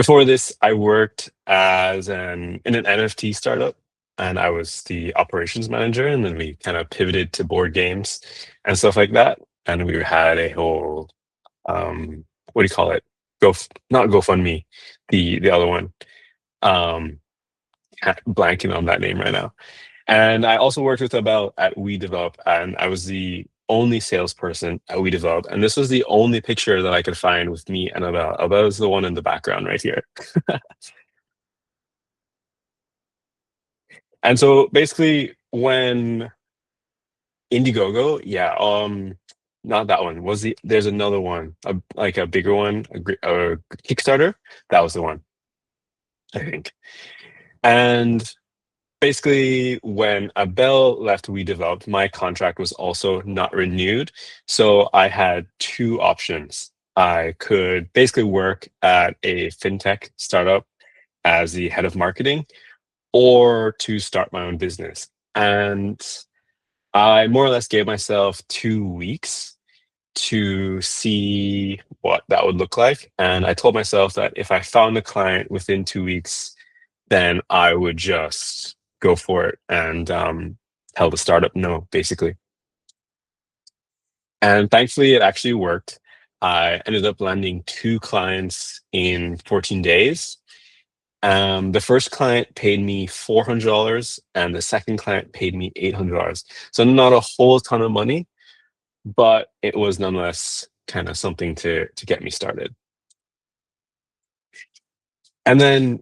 Before this, I worked as an in an NFT startup, and I was the operations manager, and then we kind of pivoted to board games and stuff like that. And we had a whole what do you call it? Not GoFundMe, the other one. Um, Blanking on that name right now. And I also worked with Abel at We Develop, and I was the only salesperson at We Develop. And this was the only picture that I could find with me and Abel. Abel is the one in the background right here. And so basically, when Indiegogo, yeah, not that one. There's another one, like a bigger one, a Kickstarter. That was the one, I think. And basically, when Abel left We Developed, my contract was also not renewed. So I had two options. I could basically work at a fintech startup as the head of marketing, or to start my own business. And I more or less gave myself 2 weeks to see what that would look like. And I told myself that if I found a client within 2 weeks, then I would just go for it and tell the startup no, basically. And thankfully, it actually worked. I ended up landing two clients in 14 days. The first client paid me $400, and the second client paid me $800. So not a whole ton of money, but it was nonetheless kind of something to get me started. And then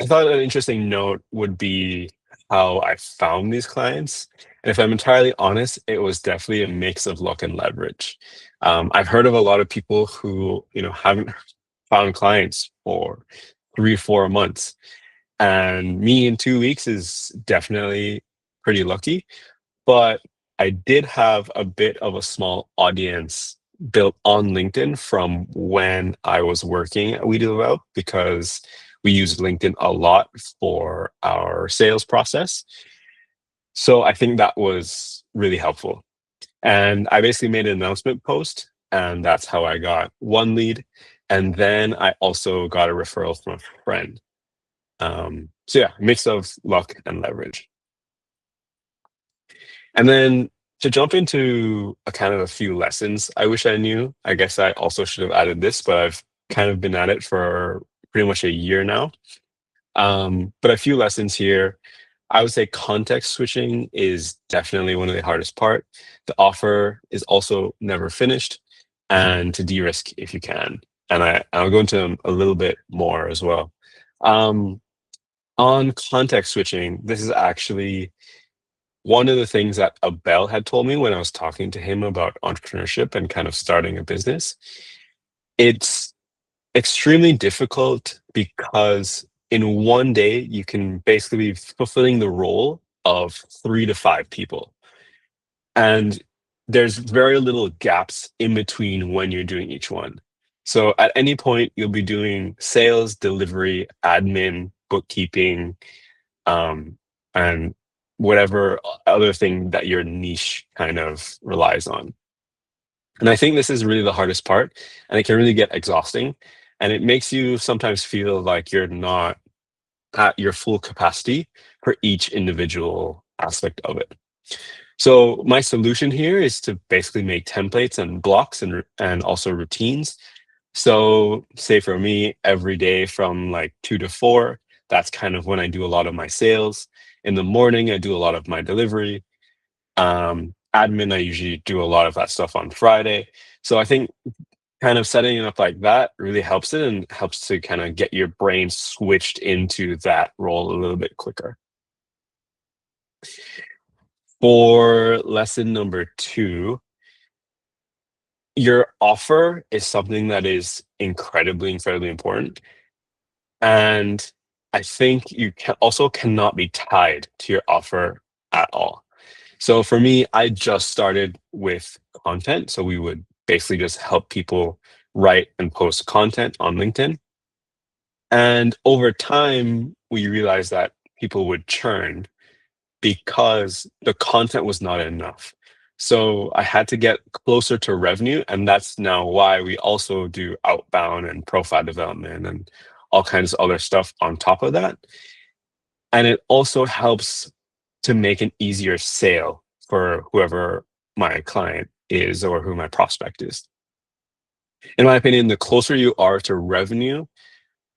I thought an interesting note would be how I found these clients. And if I'm entirely honest, it was definitely a mix of luck and leverage. I've heard of a lot of people who, haven't found clients for 3, 4 months. And me in 2 weeks is definitely pretty lucky. But I did have a bit of a small audience built on LinkedIn from when I was working at WeDevelop, because we use LinkedIn a lot for our sales process. So I think that was really helpful. And I basically made an announcement post, and that's how I got one lead. And then I also got a referral from a friend. So yeah, mix of luck and leverage. And then to jump into a kind of a few lessons I wish I knew. I guess I also should have added this, but I've kind of been at it for pretty much a year now. But a few lessons here. I would say context switching is definitely one of the hardest part. The offer is also never finished, and to de-risk if you can. And I'll go into them a little bit more as well. Um, on context switching, this is actually one of the things that Abel had told me when I was talking to him about entrepreneurship and kind of starting a business. It's extremely difficult because in one day you can basically be fulfilling the role of 3 to 5 people. And there's very little gaps in between when you're doing each one. So at any point, you'll be doing sales, delivery, admin, bookkeeping, um, and whatever other thing that your niche kind of relies on. And I think this is really the hardest part, and it can really get exhausting. And it makes you sometimes feel like you're not at your full capacity for each individual aspect of it. So my solution here is to basically make templates and blocks and also routines. So say for me, every day from like 2 to 4, that's kind of when I do a lot of my sales. In the morning, I do a lot of my delivery. Admin, I usually do a lot of that stuff on Friday. So I think kind of setting it up like that really helps it, and helps to kind of get your brain switched into that role a little bit quicker. For lesson number 2, your offer is something that is incredibly important. And I think you also cannot be tied to your offer at all. So for me, I just started with content. So we would basically just help people write and post content on LinkedIn. And over time, we realized that people would churn because the content was not enough. So I had to get closer to revenue, and that's now why we also do outbound and profile development and all kinds of other stuff on top of that. And it also helps to make an easier sale for whoever my client is or who my prospect is. In my opinion, the closer you are to revenue,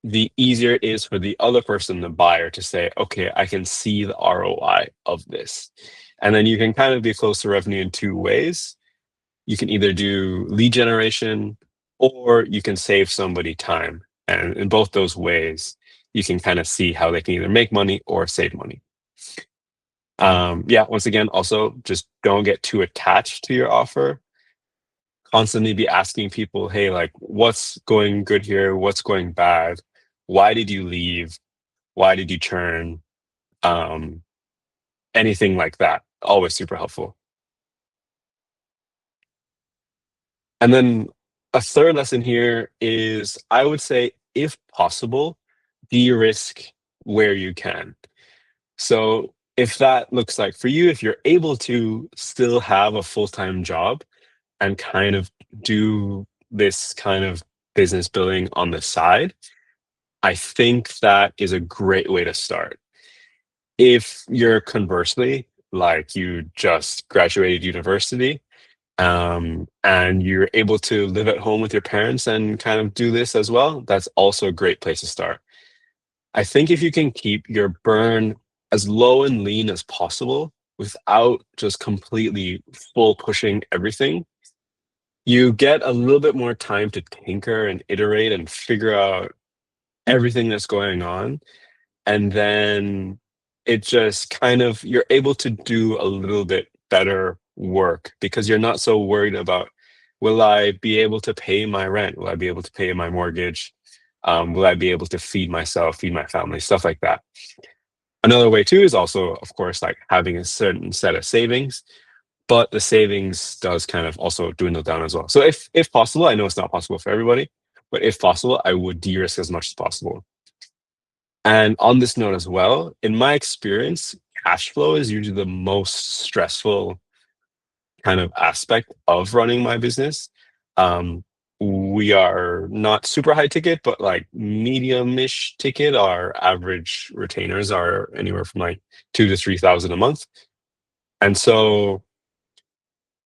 the easier it is for the other person, the buyer, to say, okay, I can see the ROI of this. And then you can kind of be close to revenue in two ways. You can either do lead generation or you can save somebody time. And in both those ways, you can kind of see how they can either make money or save money. Yeah, once again, also just don't get too attached to your offer. Constantly be asking people, hey, like, what's going good here? What's going bad? Why did you leave? Why did you churn? Um, Anything like that. Always super helpful. And then a third lesson here is I would say, if possible, de-risk where you can. So if that looks like for you, if you're able to still have a full-time job and kind of do this kind of business building on the side, I think that is a great way to start. If you're conversely, like you just graduated university, and you're able to live at home with your parents and kind of do this as well, that's also a great place to start. I think if you can keep your burn as low and lean as possible without just completely full pushing everything, you get a little bit more time to tinker and iterate and figure out everything that's going on. And then it just kind of, you're able to do a little bit better work because you're not so worried about, will I be able to pay my rent? Will I be able to pay my mortgage? Will I be able to feed myself, feed my family, stuff like that. Another way too is also, of course, like having a certain set of savings, but the savings does kind of also dwindle down as well. So if possible, I know it's not possible for everybody, but if possible, I would de-risk as much as possible. And on this note as well, in my experience, cash flow is usually the most stressful kind of aspect of running my business. Um, we are not super high ticket, but like medium-ish ticket. Our average retainers are anywhere from like 2 to 3 thousand a month, and so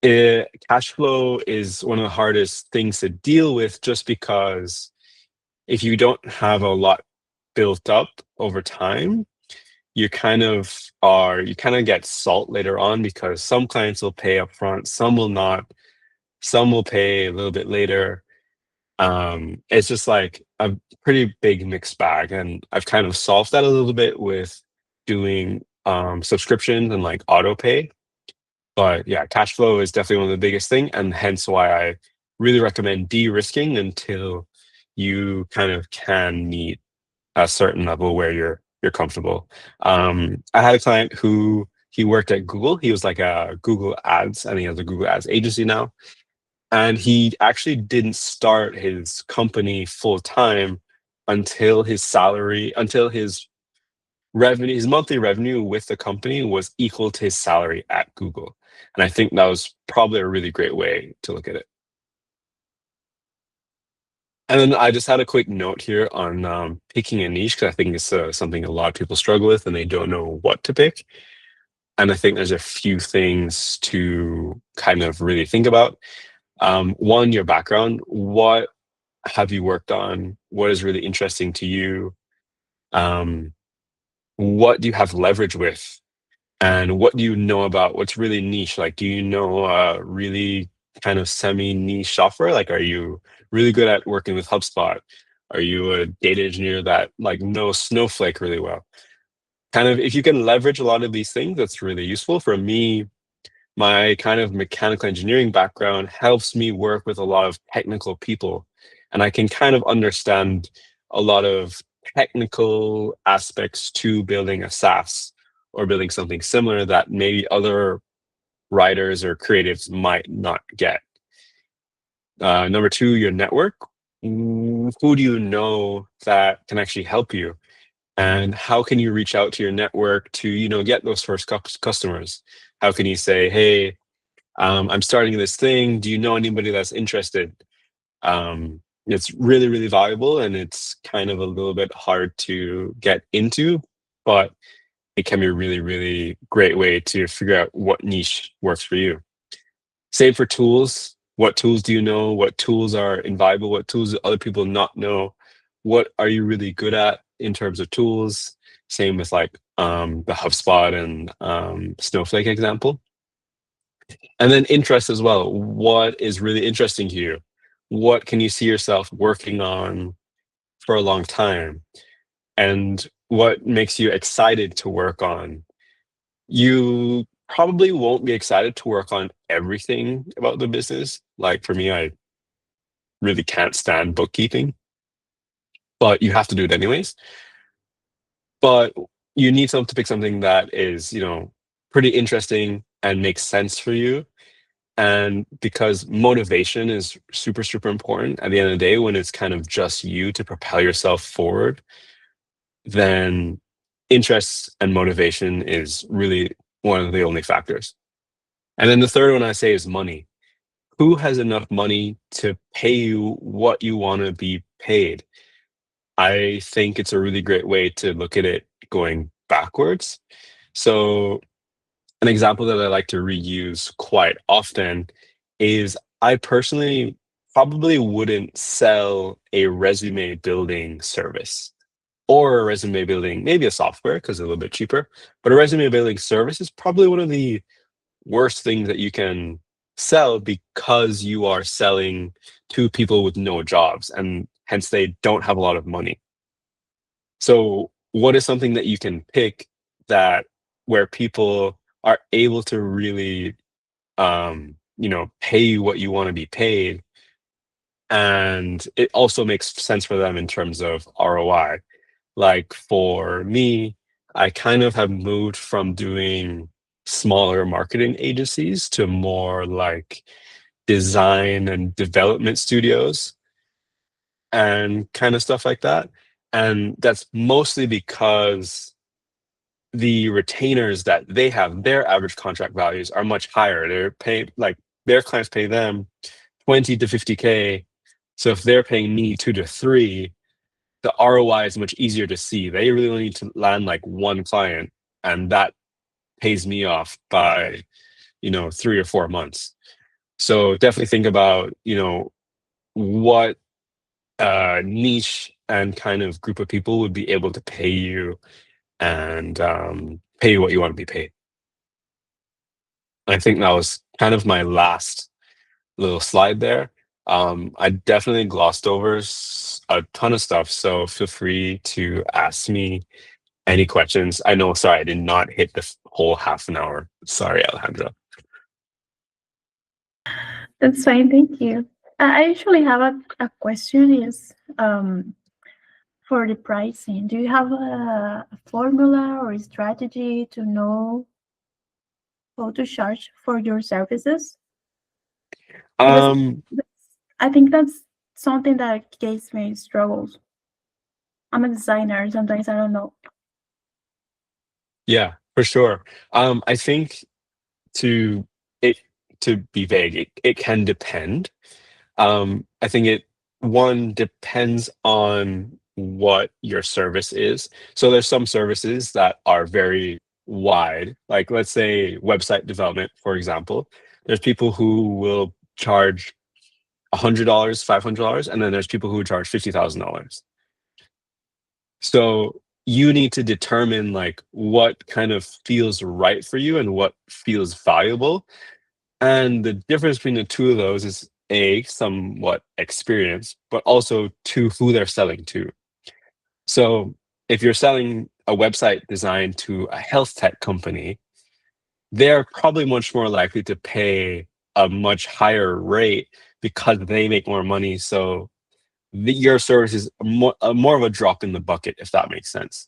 cash flow is one of the hardest things to deal with, just because if you don't have a lot built up over time, you kind of get salt later on, because some clients will pay upfront, some will not, some will pay a little bit later. It's just like a pretty big mixed bag, and I've kind of solved that a little bit with doing subscriptions and like auto pay. But yeah, cash flow is definitely one of the biggest thing, and hence why I really recommend de-risking until you kind of can meet a certain level where you're comfortable. I had a client who he worked at Google. He was like a Google Ads, and he has a Google Ads agency now. And he actually didn't start his company full time until his revenue, his monthly revenue with the company was equal to his salary at Google. And I think that was probably a really great way to look at it. And then I just had a quick note here on picking a niche, because I think it's something a lot of people struggle with and they don't know what to pick. And I think there's a few things to kind of really think about. One, your background. What have you worked on? What is really interesting to you? Um, what do you have leverage with? And what do you know about what's really niche? Like, do you know really kind of semi-niche software? Like, are you really good at working with HubSpot? Are you a data engineer that like knows Snowflake really well? Kind of, if you can leverage a lot of these things, that's really useful. For me, my kind of mechanical engineering background helps me work with a lot of technical people, and I can kind of understand a lot of technical aspects to building a SaaS or building something similar that maybe other writers or creatives might not get. Number two, your network. Who do you know that can actually help you? And how can you reach out to your network to, get those first customers? How can you say, hey, I'm starting this thing. Do you know anybody that's interested? It's really, really valuable, and it's kind of a little bit hard to get into, but it can be a really, really great way to figure out what niche works for you. Same for tools. What tools do you know? What tools are invaluable? What tools do other people not know? What are you really good at in terms of tools? Same with like the HubSpot and Snowflake example. And then interest as well. What is really interesting to you? What can you see yourself working on for a long time? And what makes you excited to work on? You probably won't be excited to work on everything about the business. Like for me, I really can't stand bookkeeping, but you have to do it anyways. But you need to pick something that is, pretty interesting and makes sense for you. And because motivation is super, super important at the end of the day, when it's kind of just you to propel yourself forward, then interest and motivation is really one of the only factors. And then the third one I say is money. Who has enough money to pay you what you want to be paid? I think it's a really great way to look at it going backwards. So, an example that I like to reuse quite often is I personally probably wouldn't sell a resume building service or a resume building, maybe a software because it's a little bit cheaper, but a resume building service is probably one of the worst things that you can sell because you are selling to people with no jobs and hence they don't have a lot of money. So, what is something that you can pick that where people are able to really, pay you what you want to be paid, and it also makes sense for them in terms of ROI. Like for me, I kind of have moved from doing smaller marketing agencies to more like design and development studios and kind of stuff like that. And that's mostly because the retainers that they have, their average contract values are much higher. They're paying like their clients pay them 20 to 50K. So if they're paying me 2 to 3, the ROI is much easier to see. They really only need to land like one client, and that pays me off by 3 or 4 months. So definitely think about what niche and kind of group of people would be able to pay you and pay you what you want to be paid. I think that was kind of my last little slide there. I definitely glossed over a ton of stuff, so feel free to ask me any questions. I know, sorry, I did not hit the whole half an hour. Sorry, Alejandra. That's fine, thank you. I actually have a question is for the pricing. Do you have a formula or a strategy to know how to charge for your services? Because Um, I think that's something that gives me struggles. I'm a designer, sometimes I don't know. yeah, for sure. I think to it to be vague, it can depend. I think it one depends on what your service is. So there's some services that are very wide, like let's say website development, for example. There's people who will charge $100, $500, and then there's people who charge $50,000. So you need to determine like what kind of feels right for you and what feels valuable. And the difference between the two of those is A, somewhat experience, but also two, who they're selling to. So if you're selling a website designed to a health tech company, they're probably much more likely to pay a much higher rate because they make more money. So your service is more of a drop in the bucket, if that makes sense.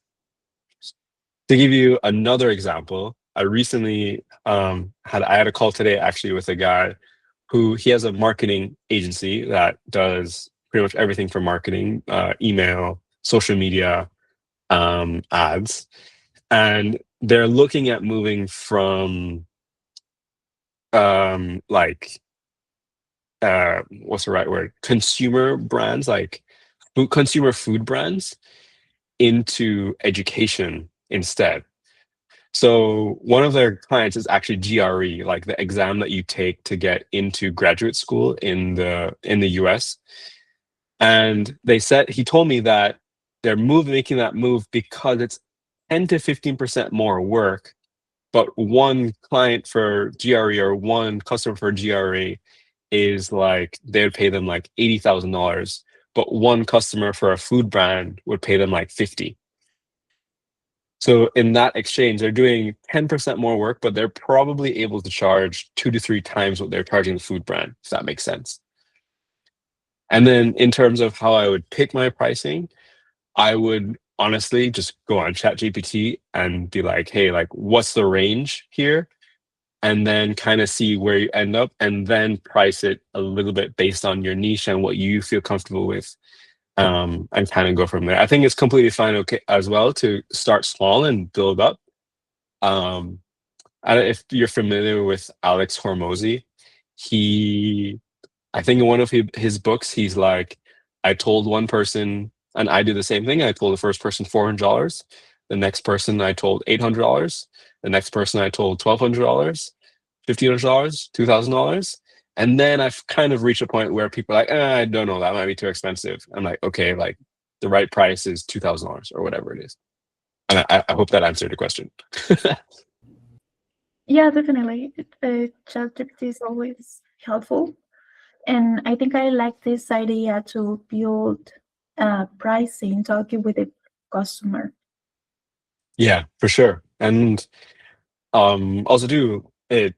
To give you another example, I recently I had a call today actually with a guy who he has a marketing agency that does pretty much everything for marketing, email, social media, ads, and they're looking at moving from like what's the right word? Consumer brands, like consumer food brands into education instead. So one of their clients is actually GRE, like the exam that you take to get into graduate school in the US. And he told me that making that move because it's 10 to 15% more work, but one client for GRE or one customer for GRE is like they would pay them like $80,000, but one customer for a food brand would pay them like 50. So in that exchange, they're doing 10% more work, but they're probably able to charge 2 to 3 times what they're charging the food brand, if that makes sense. And then in terms of how I would pick my pricing, I would honestly just go on ChatGPT and be like, hey, like, what's the range here? And then kind of see where you end up and then price it a little bit based on your niche and what you feel comfortable with, and kind of go from there. I think it's completely fine, okay, as well to start small and build up. Um, if you're familiar with Alex Hormozy, he I think in one of his books, he's like, I told one person, and I did the same thing. I told the first person $400. The next person I told $800. The next person I told $1,200, $1,500, $2,000. And then I've kind of reached a point where people are like, I don't know, that might be too expensive. I'm like, okay, like the right price is $2,000 or whatever it is. And I hope that answered the question. Yeah, definitely. ChatGPT is always helpful. And I think I like this idea to build pricing, talking with the customer. Yeah, for sure. And also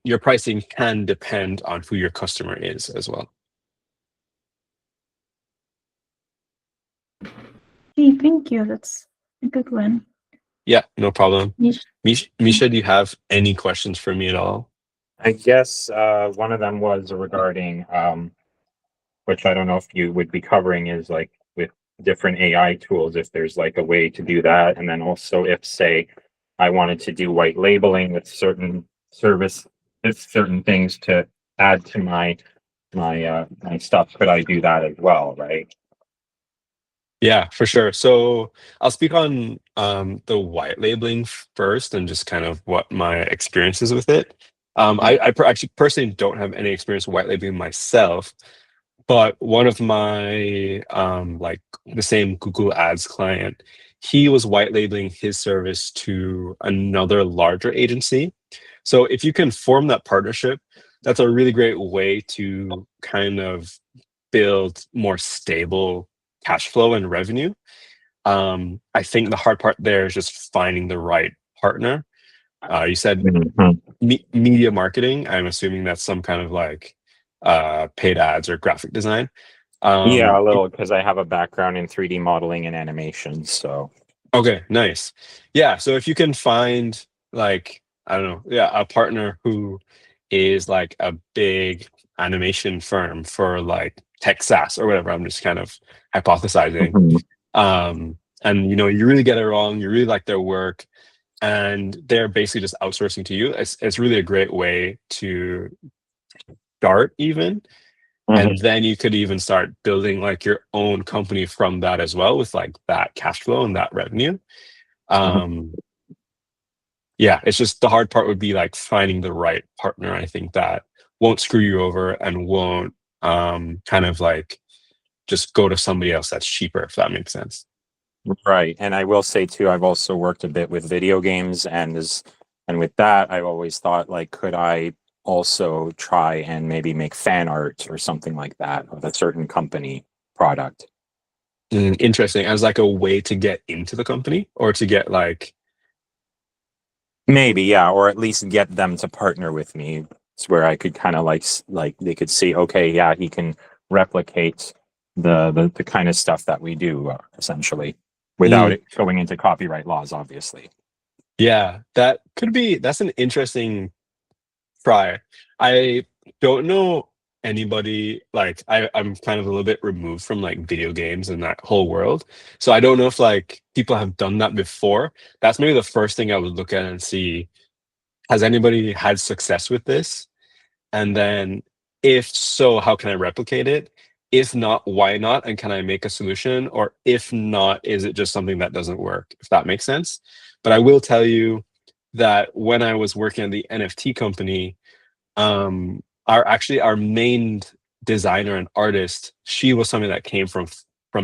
your pricing can depend on who your customer is as well. Hey, thank you. That's a good one. Yeah, no problem. Niche. Misha, do you have any questions for me at all? I guess one of them was regarding, which I don't know if you would be covering, is like with different AI tools, if there's like a way to do that. And then also if, say, I wanted to do white labeling with certain service, if certain things to add to my stuff, could I do that as well, right? Yeah, for sure. So I'll speak on the white labeling first and just kind of what my experience is with it. Actually personally don't have any experience with white labeling myself, but one of my like the same Google Ads client, he was white labeling his service to another larger agency. So if you can form that partnership, that's a really great way to kind of build more stable cash flow and revenue. I think the hard part there is just finding the right partner. You said Mhm. media marketing. I'm assuming that's some kind of like paid ads or graphic design. Yeah, Um, a little, because I have a background in 3D modeling and animation. So, okay, nice. Yeah, so if you can find like, I don't know, yeah, a partner who is like a big animation firm for like tech SaaS or whatever, I'm just kind of hypothesizing. Mhm. And you really get it wrong, you really like their work, and they're basically just outsourcing to you. It's really a great way to start even. Mhm. And then you could even start building like your own company from that as well with like that cash flow and that revenue. Mhm. Um, yeah, it's just the hard part would be like finding the right partner. I think that won't screw you over and won't kind of like just go to somebody else that's cheaper, if that makes sense. Right. And I will say too, I've also worked a bit with video games, and with that, I've always thought, like, could I also try and maybe make fan art or something like that of a certain company product? Interesting. As like a way to get into the company or to get like, Maybe, yeah, or at least get them to partner with me. It's where I could kind of like they could see, okay, yeah, he can replicate the kind of stuff that we do, essentially, without mm, it going into copyright laws, obviously. yeah, that's an interesting try. I don't know anybody like I'm kind of a little bit removed from like video games and that whole world. So I don't know if like people have done that before. That's maybe the first thing I would look at and see, has anybody had success with this? And then if so, how can I replicate it? If not, why not? And can I make a solution? Or if not, is it just something that doesn't work? If that makes sense. But I will tell you that when I was working at the NFT company, our main designer and artist, she was something that came from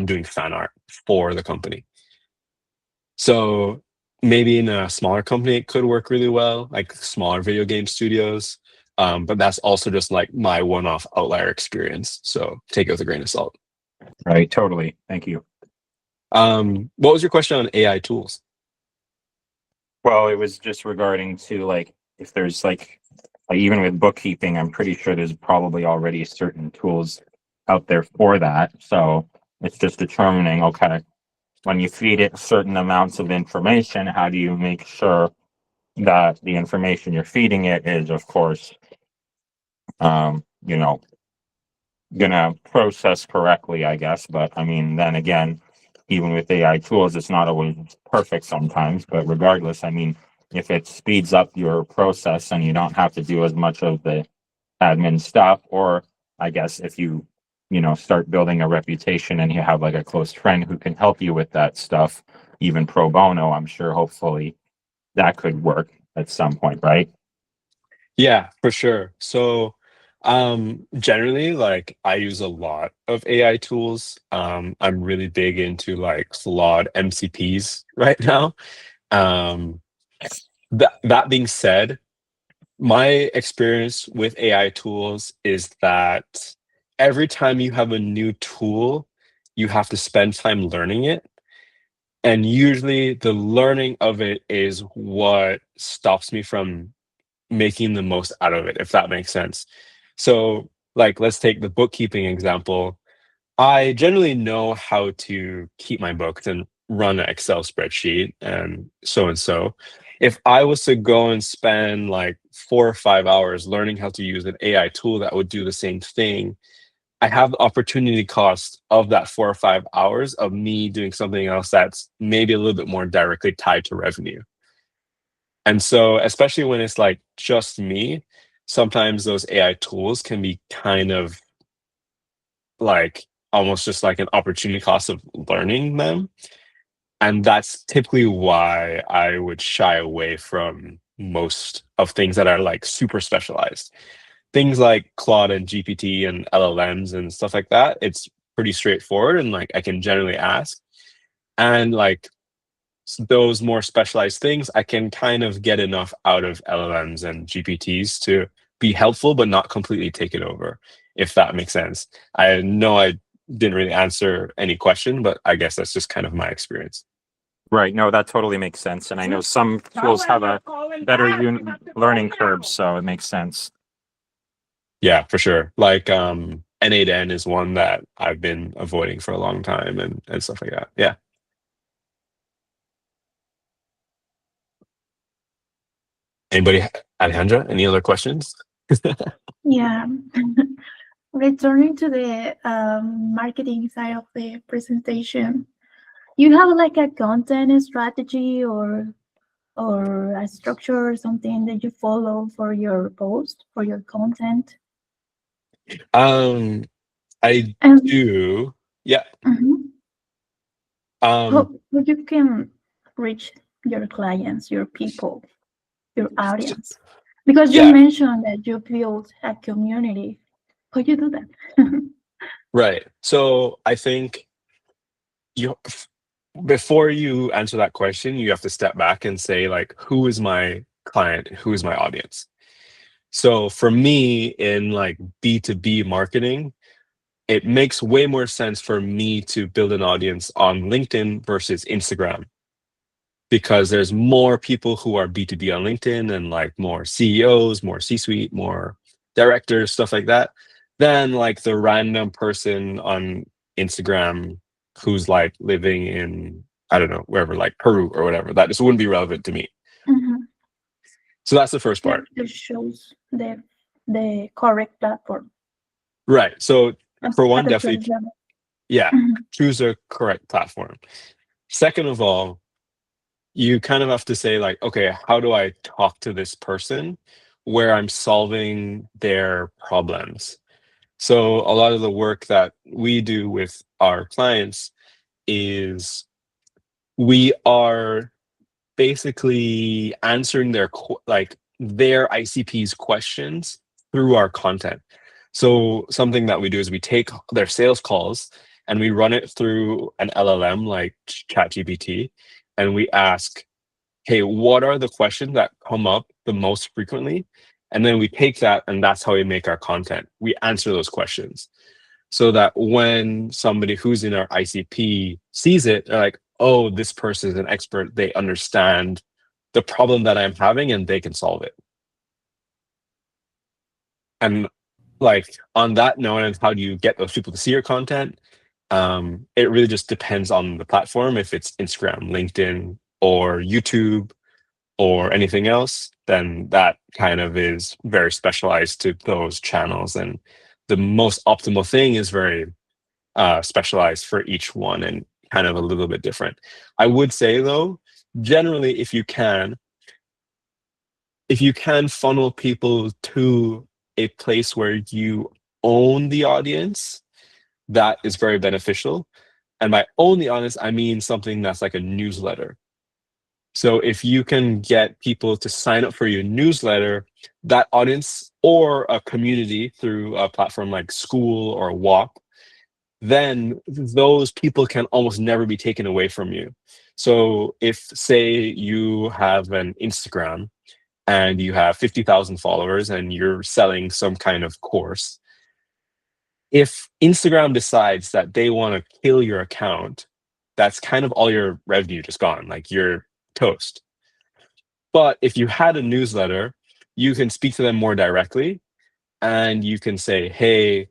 doing fan art for the company. So maybe in a smaller company it could work really well, like smaller video game studios. But that's also just like my one-off outlier experience. So take it with a grain of salt. Right. Totally. Thank you. What was your question on AI tools? Well, it was just regarding to like if there's like even with bookkeeping, I'm pretty sure there's probably already certain tools out there for that. So it's just determining, okay, when you feed it certain amounts of information, how do you make sure that the information you're feeding it is, of course, you know, gonna process correctly, I guess. But I mean, then again, even with AI tools, it's not always perfect sometimes. But regardless, I mean, if it speeds up your process and you don't have to do as much of the admin stuff, or I guess if you start building a reputation and you have like a close friend who can help you with that stuff, even pro bono, I'm sure hopefully that could work at some point, right? Yeah, for sure. So generally, like I use a lot of AI tools. I'm really big into like Claude MCPs right now. Um, that being said, my experience with AI tools is that every time you have a new tool, you have to spend time learning it. And usually the learning of it is what stops me from making the most out of it, if that makes sense. So, like, let's take the bookkeeping example. I generally know how to keep my books and run an Excel spreadsheet and so and so. If I was to go and spend like 4 or 5 hours learning how to use an AI tool that would do the same thing, I have the opportunity cost of that 4 or 5 hours of me doing something else that's maybe a little bit more directly tied to revenue. And so, especially when it's like just me, sometimes those AI tools can be kind of like almost just like an opportunity cost of learning them. And that's typically why I would shy away from most of things that are like super specialized. Things like Claude and GPT and LLMs and stuff like that, it's pretty straightforward and like I can generally ask. And like those more specialized things, I can kind of get enough out of LLMs and GPTs to be helpful, but not completely take it over, if that makes sense. I know I didn't really answer any question, but I guess that's just kind of my experience. Right. No, that totally makes sense. And I know some tools have a better learning curve, so it makes sense. Yeah, for sure. Like N8N is one that I've been avoiding for a long time and stuff like that. Yeah. Anybody, Alejandra, any other questions? Yeah. Returning to the marketing side of the presentation, you have like a content strategy or a structure or something that you follow for your post, for your content? Um, I And do. Yeah. mhm, Um, how you can reach your clients, your people, your audience? Because you yeah, mentioned that you build a community. How you do that? right. So I think you before you answer that question, you have to step back and say like, who is my client? Who is my audience? So for me in like B2B marketing, it makes way more sense for me to build an audience on LinkedIn versus Instagram because there's more people who are B2B on LinkedIn and like more CEOs, more C-suite, more directors, stuff like that, than like the random person on Instagram who's like living in, I don't know, wherever, like Peru or whatever. That just wouldn't be relevant to me. Mhm. So that's the first Like part. it shows the correct platform Right. So for at one, the definitely, first level. yeah, Mhm. choose a correct platform. Second of all, you kind of have to say like, okay, how do I talk to this person where I'm solving their problems. So a lot of the work that we do with our clients is we are basically answering their ICP's questions through our content. So something that we do is we take their sales calls and we run it through an LLM like ChatGPT, and we ask, hey, what are the questions that come up the most frequently? And then we take that, and that's how we make our content. We answer those questions so that when somebody who's in our ICP sees it, they're like, oh, this person is an expert. They understand the problem that I'm having and they can solve it. And like on that note, and how do you get those people to see your content? It really just depends on the platform. If it's Instagram, LinkedIn, or YouTube, or anything else, then that kind of is very specialized to those channels. And the most optimal thing is very specialized for each one and kind of a little bit different. I would say though, generally, if you can funnel people to a place where you own the audience, that is very beneficial. And by own the audience, I mean something that's like a newsletter. So if you can get people to sign up for your newsletter, that audience or a community through a platform like School or Walk, then those people can almost never be taken away from you. So if, say, you have an Instagram and you have 50,000 followers and you're selling some kind of course, if Instagram decides that they want to kill your account, that's kind of all your revenue just gone. Like you're toast. But if you had a newsletter, you can speak to them more directly and you can say, hey,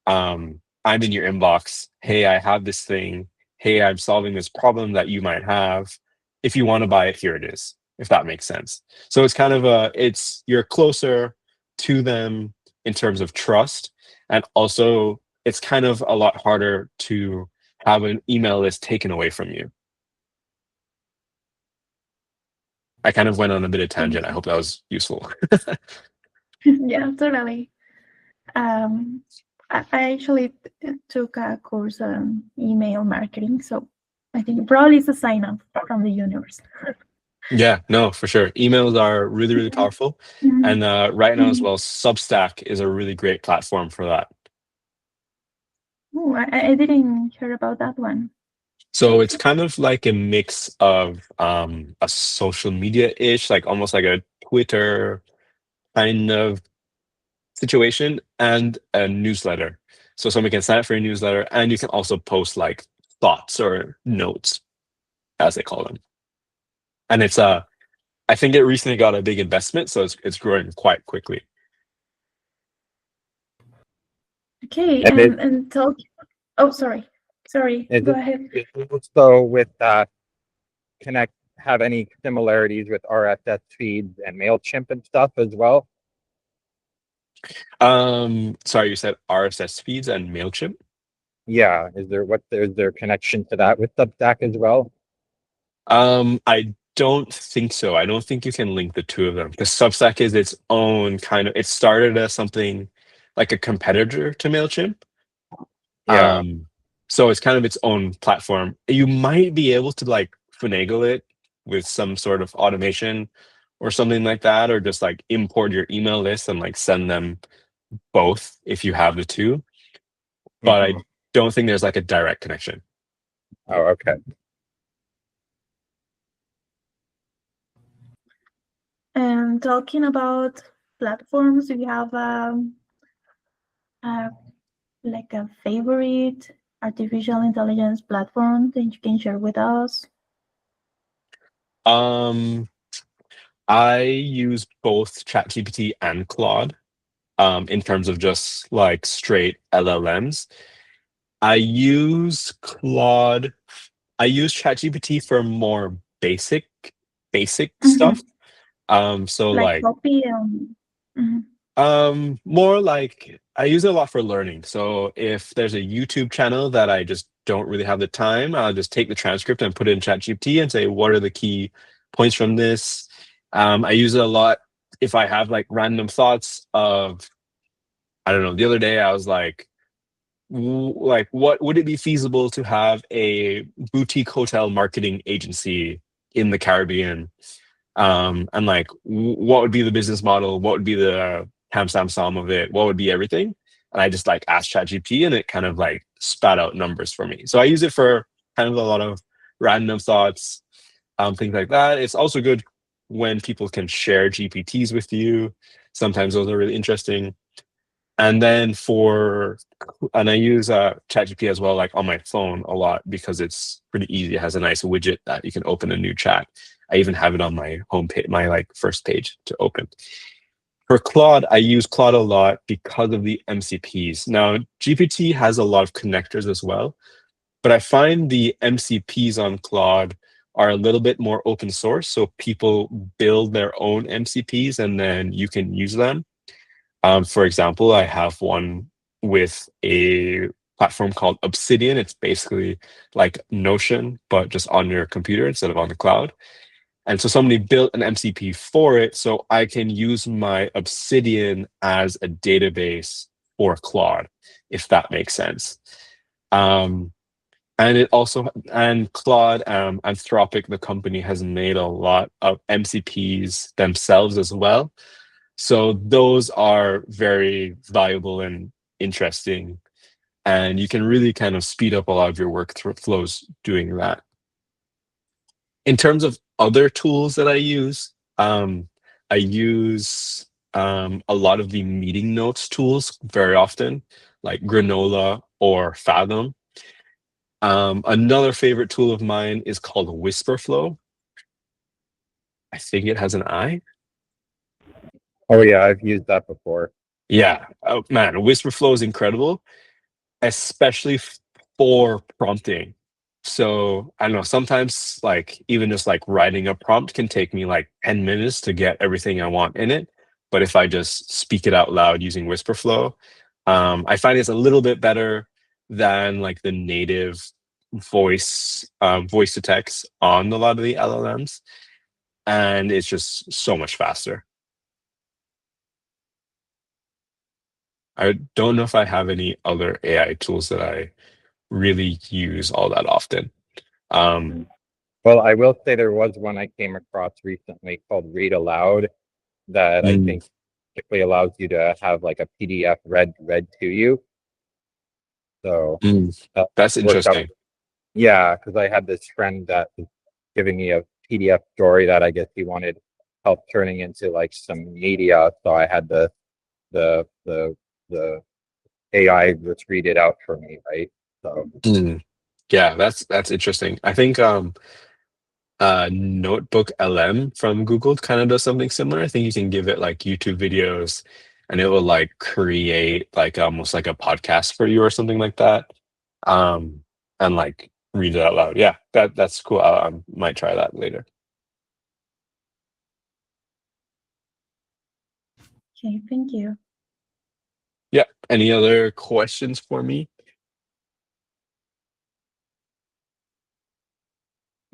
I'm in your inbox. Hey, I have this thing. Hey, I'm solving this problem that you might have. If you want to buy it, here it is, if that makes sense. So it's kind of you're closer to them in terms of trust. And also, it's kind of a lot harder to have an email list taken away from you. I kind of went on a bit of tangent. I hope that was useful. Yeah, totally. I actually took a course on email marketing, so I think probably it's a sign up from the universe. Yeah, no, for sure. Emails are really, really powerful. Mhm. And right now as well, Substack is a really great platform for that. Oh, I didn't hear about that one. So it's kind of like a mix of a social media-ish, like almost like a Twitter kind of situation, and a newsletter. So somebody can sign up for a newsletter, and you can also post like thoughts or notes, as they call them. And I think it recently got a big investment, so it's growing quite quickly. Okay, And it and talk. Oh, sorry, is Go it ahead. is it also with connect have any similarities with RSS feeds and MailChimp and stuff as well? Sorry, you said RSS feeds and MailChimp? Yeah, is there connection to that with Substack as well? I don't think so. I don't think you can link the two of them because Substack is its own kind of. It started as something like a competitor to MailChimp. Yeah. So it's kind of its own platform. You might be able to like finagle it with some sort of automation or something like that, or just like import your email list and like send them both if you have the two. But I Mhm. don't think there's like a direct connection. Oh, okay. And talking about platforms, do you have uh, like a favorite artificial intelligence platform that you can share with us? Um, I use both ChatGPT and Claude in terms of just like straight LLMs. I use Claude. I use ChatGPT for more basic Mhm. stuff. So Like like copy. Mhm. more like I use it a lot for learning. So if there's a YouTube channel that I just don't really have the time, I'll just take the transcript and put it in ChatGPT and say, what are the key points from this? I use it a lot if I have like random thoughts of, I don't know, the other day I was like, like, what would it be feasible to have a boutique hotel marketing agency in the Caribbean? And like, what would be the business model? What would be the timestamp sum of it? What would be everything? And I just like asked ChatGPT, and it kind of like spat out numbers for me. So I use it for kind of a lot of random thoughts, things like that. It's also good when people can share GPTs with you. Sometimes those are really interesting. And then and I use ChatGPT as well, like on my phone a lot because it's pretty easy. It has a nice widget that you can open a new chat. I even have it on my homepage, my like first page to open. For Claude, I use Claude a lot because of the MCPs. Now, GPT has a lot of connectors as well, but I find the MCPs on Claude are a little bit more open source. So people build their own MCPs and then you can use them. For example, I have one with a platform called Obsidian. It's basically like Notion, but just on your computer instead of on the cloud. And so somebody built an MCP for it, so I can use my Obsidian as a database for Claude, if that makes sense. Um, and Claude, Anthropic, the company, has made a lot of MCPs themselves as well. So those are very valuable and interesting. And you can really kind of speed up a lot of your workflows doing that. In terms of other tools that I use a lot of the meeting notes tools very often, like Granola or Fathom. Another favorite tool of mine is called Whisperflow. I think it has an I. Oh yeah, I've used that before. Yeah. Oh man, Whisperflow is incredible, especially for prompting. So I don't know, sometimes like even just like writing a prompt can take me like 10 minutes to get everything I want in it. But if I just speak it out loud using Whisperflow, I find it's a little bit better than like the native voice to text on a lot of the LLMs. And it's just so much faster. I don't know if I have any other AI tools that I really use all that often. Well, I will say there was one I came across recently called Read Aloud that I Mm, think basically allows you to have like a PDF read to you. So mm. that That's worked out. interesting. Yeah, because I had this friend that was giving me a PDF story that I guess he wanted help turning into like some media. So I had the the the AI just read it out for me, right? So Mm. Yeah, that's interesting. I think Notebook LM from Google kind of does something similar. I think you can give it like YouTube videos and it will like create like almost like a podcast for you or something like that. Um, and like read it out loud. Yeah, that's cool. I might try that later. Okay, thank you. Yeah. Any other questions for me?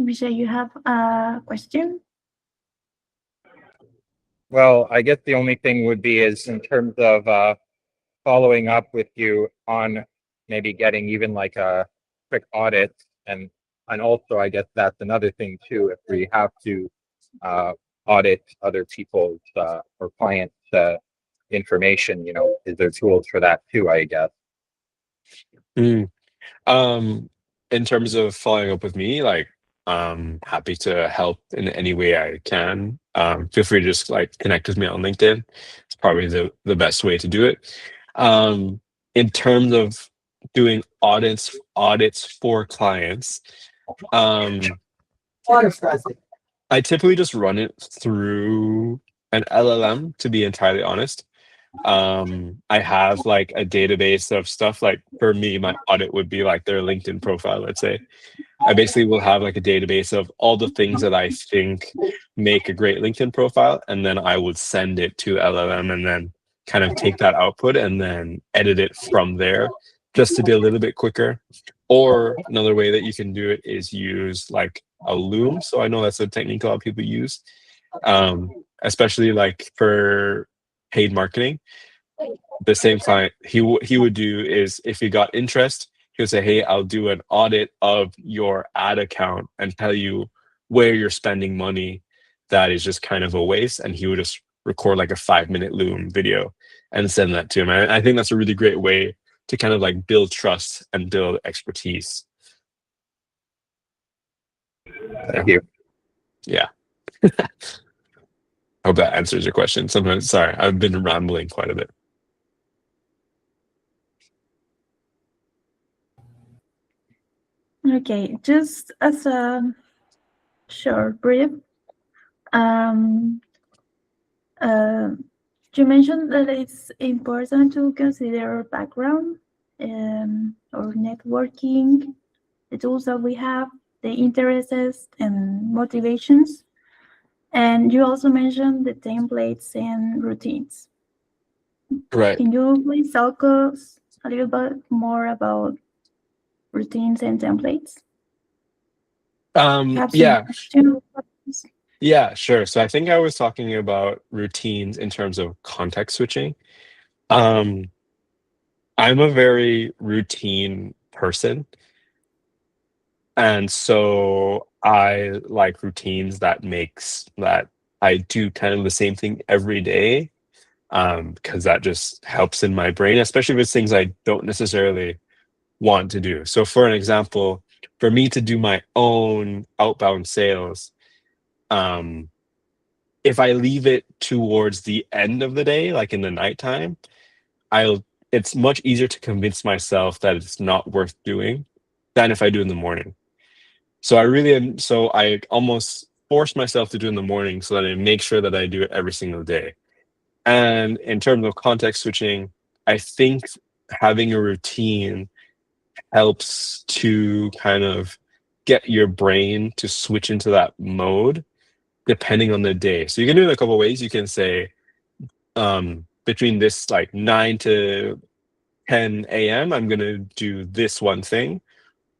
Vishay, you have a question? well, I guess the only thing would be is in terms of following up with you on maybe getting even like a quick audit and also I guess that's another thing too if we have to audit other people's or clients information, is there tools for that too, I guess. Mm. In terms of following up with me, like happy to help in any way I can. Feel free to just like connect with me on LinkedIn. It's probably the best way to do it. In terms of doing audits for clients, um, I typically just run it through an LLM, to be entirely honest. I have like a database of stuff. Like for me, my audit would be like their LinkedIn profile, let's say. I basically will have like a database of all the things that I think make a great LinkedIn profile, and then I would send it to LLM and then kind of take that output and then edit it from there just to be a little bit quicker. Or another way that you can do it is use like a Loom. So I know that's a technique a lot of people use. especially like for paid marketing. The same client, he would do is if he got interest, he would say, "Hey, I'll do an audit of your ad account and tell you where you're spending money that is just kind of a waste." And he would just record like a 5-minute Loom video and send that to him. And I think that's a really great way to kind of like build trust and build expertise. Thank you. Yeah. Hope that answers your question. Sometimes, sorry, I've been rambling quite a bit. Okay, just as a short brief, um, uh, you mentioned that it's important to consider background or networking, the tools that we have, the interests and motivations. And you also mentioned the templates and routines. Right. Can you please talk us a little bit more about routines and templates? Have some Yeah. questions? Yeah, sure. So I think I was talking about routines in terms of context switching. Um, I'm a very routine person. And so I like routines that I do kind of the same thing every day, because that just helps in my brain, especially if it's things I don't necessarily want to do. So for an example, for me to do my own outbound sales, um, if I leave it towards the end of the day, like in the nighttime, I'll it's much easier to convince myself that it's not worth doing than if I do in the morning. So I almost force myself to do in the morning so that I make sure that I do it every single day. And in terms of context switching, I think having a routine helps to kind of get your brain to switch into that mode depending on the day. So you can do it a couple ways. You can say, between this like 9 to 10 a.m., I'm gonna do this one thing.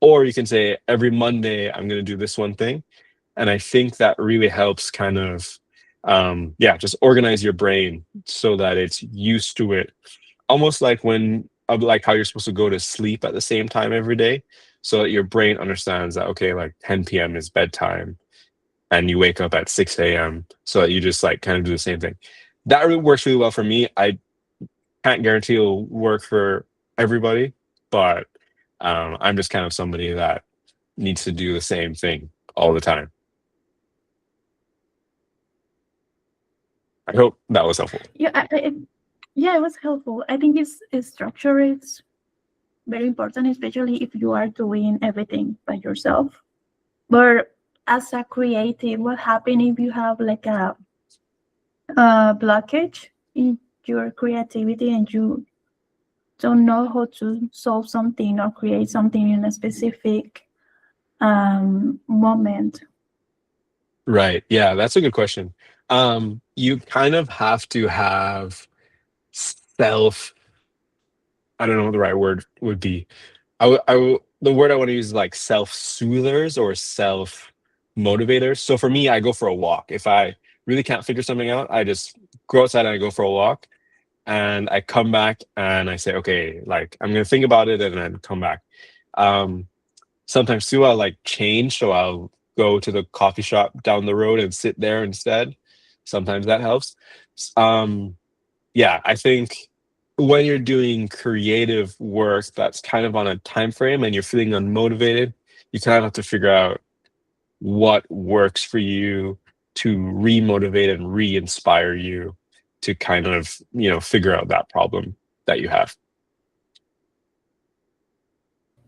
Or you can say every Monday I'm gonna do this one thing. And I think that really helps kind of yeah, just organize your brain so that it's used to it. Almost like like how you're supposed to go to sleep at the same time every day, so that your brain understands that okay, like 10 p.m. is bedtime and you wake up at 6 a.m. so that you just like kind of do the same thing. That really works really well for me. I can't guarantee it'll work for everybody, but I'm just kind of somebody that needs to do the same thing all the time. I hope that was helpful. Yeah, yeah, it was helpful. I think it's structure is very important, especially if you are doing everything by yourself. But as a creative, what happens if you have like a blockage in your creativity and you don't know how to solve something or create something in a specific moment? Right. Yeah, that's a good question. You kind of have to have self, I don't know what the right word would be. The word I want to use is like self-soothers or self-motivators. So for me, I go for a walk. If I really can't figure something out, I just go outside and I go for a walk. And I come back and I say, okay, like I'm gonna think about it and then come back. Um, Sometimes too, I'll like change, so I'll go to the coffee shop down the road and sit there instead. Sometimes that helps. Yeah, I think when you're doing creative work that's kind of on a time frame and you're feeling unmotivated, you kind of have to figure out what works for you to re-motivate and re-inspire you to kind of, figure out that problem that you have.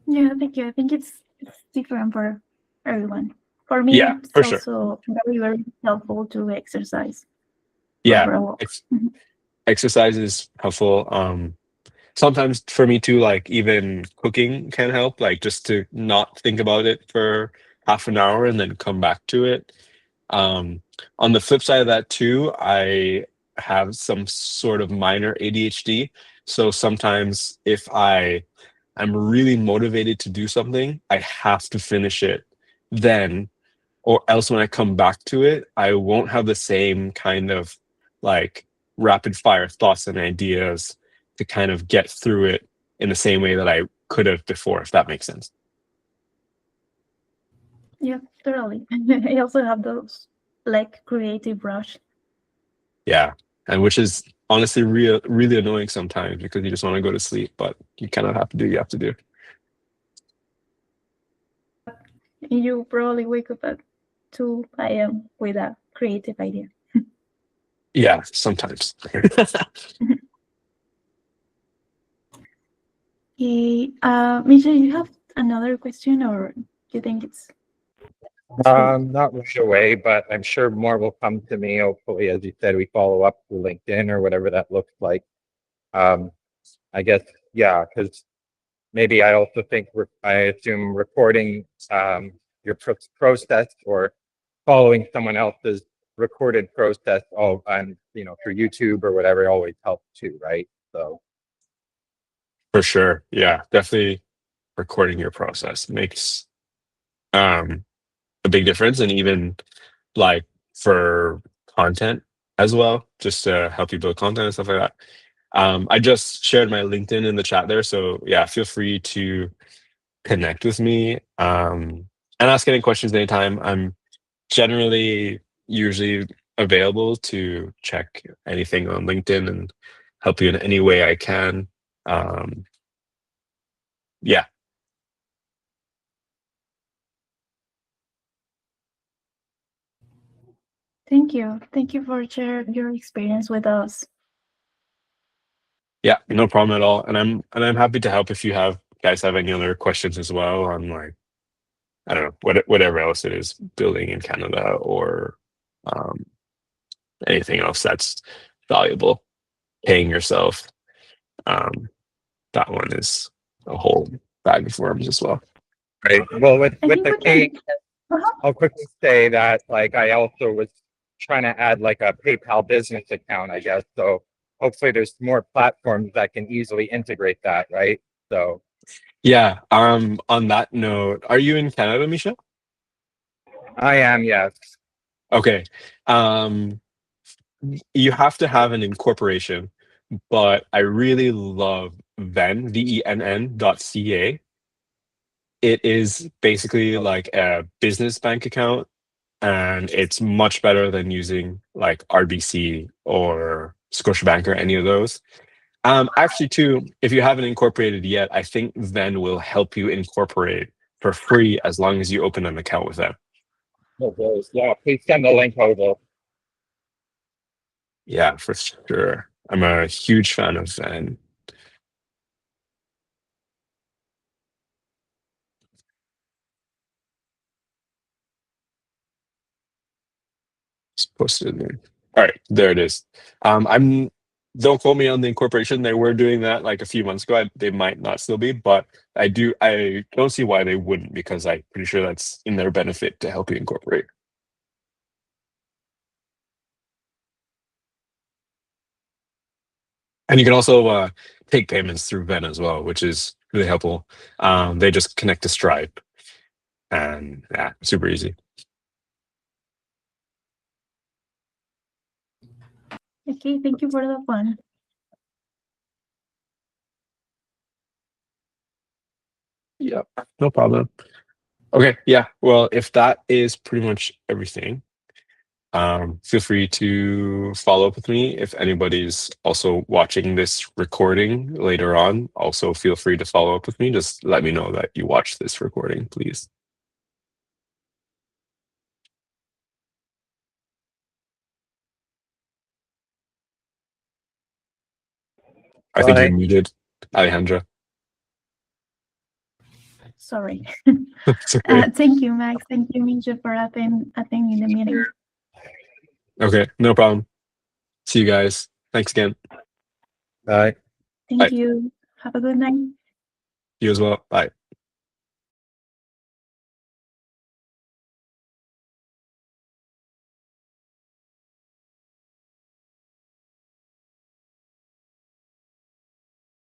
Yeah, thank you. I think it's different for everyone. For me, Yeah, it's for sure. also very, very helpful to exercise or Yeah. for a walk. Mhm. Exercise is helpful. Sometimes for me too, like even cooking can help, like just to not think about it for half an hour and then come back to it. Um, on the flip side of that too, I have some sort of minor ADHD. So sometimes if I'm really motivated to do something, I have to finish it then, or else when I come back to it, I won't have the same kind of like rapid fire thoughts and ideas to kind of get through it in the same way that I could have before, if that makes sense. Yeah, totally. I also have those like creative rush. Yeah. And which is honestly really annoying sometimes because you just want to go to sleep, but you kind of have to do what you have to do. And you probably wake up at 2 a.m. with a creative idea. Yeah, sometimes. Okay, Misha, you have another question, or do you think it's Not right away, but I'm sure more will come to me. Hopefully, as you said, we follow up through LinkedIn or whatever that looks like. I guess, yeah, because maybe I also think I assume recording your process or following someone else's recorded process all and through YouTube or whatever always helps too, right? So For sure. Yeah, definitely recording your process makes a big difference, and even like for content as well, just to help you build content and stuff like that. I just shared my LinkedIn in the chat there, so yeah, feel free to connect with me and ask any questions anytime. I'm generally usually available to check anything on LinkedIn and help you in any way I can. Yeah. Thank you. Thank you for sharing your experience with us. Yeah, no problem at all. And I'm happy to help if you guys have any other questions as well on like, I don't know, whatever else it is, building in Canada or um, anything else that's valuable. Paying yourself, um, that one is a whole bag of worms as well. right. Well, with I think the we can. pay, I'll quickly say that like I also was trying to add like a PayPal business account, I guess. So hopefully there's more platforms that can easily integrate that, right? So Yeah. On that note, are you in Canada, Misha? I am, yes. Okay. Um, you have to have an incorporation, but I really love VENN.ca. It is basically like a business bank account, and it's much better than using like RBC or Scotiabank or any of those. Actually, too, if you haven't incorporated yet, I think Ven will help you incorporate for free as long as you open an account with them. Okay. Yeah, please send the link over. Yeah, for sure. I'm a huge fan of Ven. Just posted it in. All right, there it is. I'm Don't quote me on the incorporation. They were doing that like a few months ago. They might not still be, but I don't see why they wouldn't, because I'm pretty sure that's in their benefit to help you incorporate. And you can also take payments through Ven as well, which is really helpful. They just connect to Stripe, and yeah, super easy. Okay, thank you for the fun. Yep, no problem. Okay, yeah. Well, if that is pretty much everything, feel free to follow up with me. If anybody's also watching this recording later on, also feel free to follow up with me. Just let me know that you watched this recording, please. I think you're Bye. muted, Alejandra. Sorry. It's okay. Thank you, Max. Thank you, Misha, for attending the meeting. Okay, no problem. See you guys. Thanks again. Bye. Thank you. Have a good night. You as well. Bye.